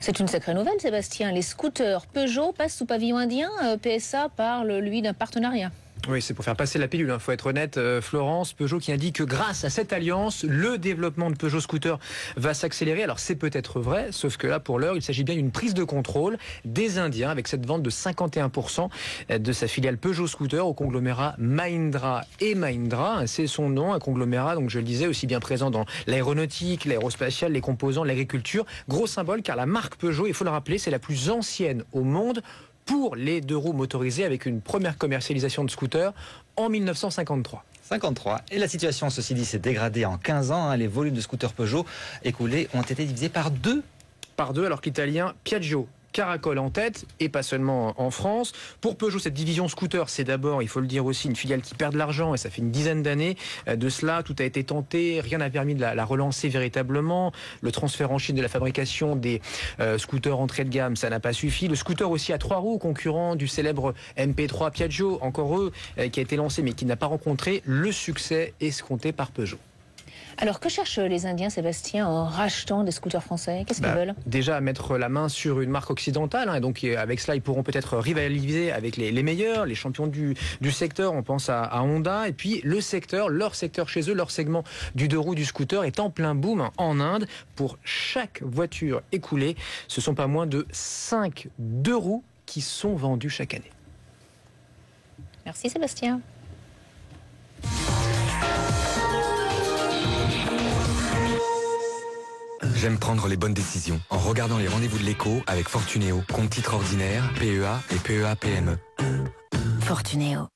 C'est une sacrée nouvelle, Sébastien. Les scooters Peugeot passent sous pavillon indien. PSA parle, lui, d'un partenariat. Oui, c'est pour faire passer la pilule, faut être honnête. Florence, Peugeot qui indique que grâce à cette alliance, le développement de Peugeot Scooter va s'accélérer. Alors c'est peut-être vrai, sauf que là, pour l'heure, il s'agit bien d'une prise de contrôle des Indiens avec cette vente de 51% de sa filiale Peugeot Scooter au conglomérat Mahindra & Mahindra. C'est son nom, un conglomérat, donc je le disais, aussi bien présent dans l'aéronautique, l'aérospatiale, les composants, l'agriculture. Gros symbole car la marque Peugeot, il faut le rappeler, c'est la plus ancienne au monde pour les deux roues motorisées, avec une première commercialisation de scooters en 1953. 53. Et la situation, ceci dit, s'est dégradée en 15 ans. Les volumes de scooters Peugeot écoulés ont été divisés par deux. Alors que l'italien Piaggio caracole en tête, et pas seulement en France. Pour Peugeot, cette division scooter, c'est d'abord, il faut le dire aussi, une filiale qui perd de l'argent, et ça fait une dizaine d'années de cela. Tout a été tenté, rien n'a permis de la relancer véritablement. Le transfert en Chine de la fabrication des scooters entrée de gamme, ça n'a pas suffi. Le scooter aussi à 3 roues, concurrent du célèbre MP3 Piaggio, encore eux, qui a été lancé mais qui n'a pas rencontré le succès escompté par Peugeot. Alors, que cherchent les Indiens, Sébastien, en rachetant des scooters français? Qu'est-ce qu'ils veulent? Déjà, mettre la main sur une marque occidentale. Et donc, avec cela, ils pourront peut-être rivaliser avec les meilleurs, les champions du secteur. On pense à Honda. Et puis, leur secteur chez eux, leur segment du deux roues du scooter est en plein boom en Inde. Pour chaque voiture écoulée, ce sont pas moins de 5 deux roues qui sont vendus chaque année. Merci, Sébastien. J'aime prendre les bonnes décisions en regardant les rendez-vous de l'écho avec Fortunéo. Compte titre ordinaire, PEA et PEA-PME. Fortunéo.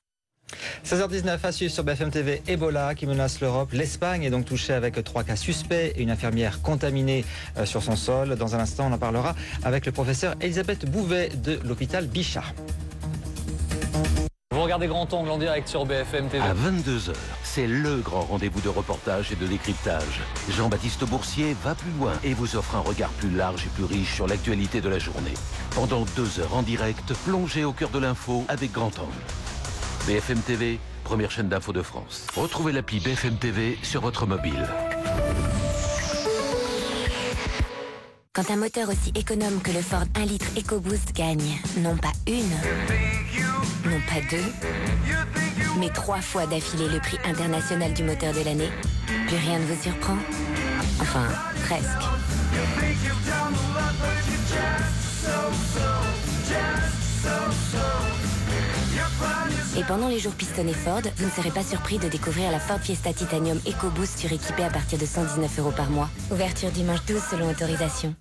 16h19 à suivre sur BFM TV. Ebola qui menace l'Europe. L'Espagne est donc touchée avec 3 cas suspects et une infirmière contaminée sur son sol. Dans un instant, on en parlera avec le professeur Elisabeth Bouvet de l'hôpital Bichat. Vous regardez Grand Angle en direct sur BFM TV. À 22h, c'est le grand rendez-vous de reportage et de décryptage. Jean-Baptiste Boursier va plus loin et vous offre un regard plus large et plus riche sur l'actualité de la journée. Pendant 2 heures en direct, plongez au cœur de l'info avec Grand Angle. BFM TV, première chaîne d'info de France. Retrouvez l'appli BFM TV sur votre mobile. Quand un moteur aussi économe que le Ford 1 litre EcoBoost gagne, non pas une, non pas 2, mais 3 fois d'affilée le prix international du moteur de l'année, plus rien ne vous surprend. Enfin, presque. Et pendant les jours pistonnés Ford, vous ne serez pas surpris de découvrir la Ford Fiesta Titanium EcoBoost suréquipée à partir de 119 € par mois. Ouverture dimanche 12 selon autorisation.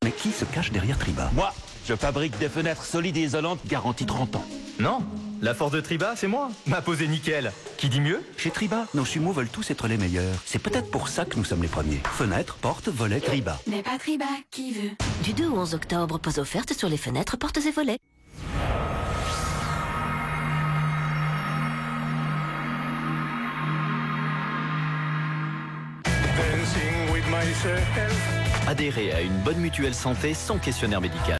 Mais qui se cache derrière Triba? Moi, je fabrique des fenêtres solides et isolantes garanties 30 ans. Non, la force de Triba, c'est moi. Ma pose est nickel. Qui dit mieux? Chez Triba, nos chumeaux veulent tous être les meilleurs. C'est peut-être pour ça que nous sommes les premiers. Fenêtres, portes, volets, Triba. Mais pas Triba, qui veut? Du 2 au 11 octobre, pose offerte sur les fenêtres, portes et volets. Adhérez à une bonne mutuelle santé sans questionnaire médical.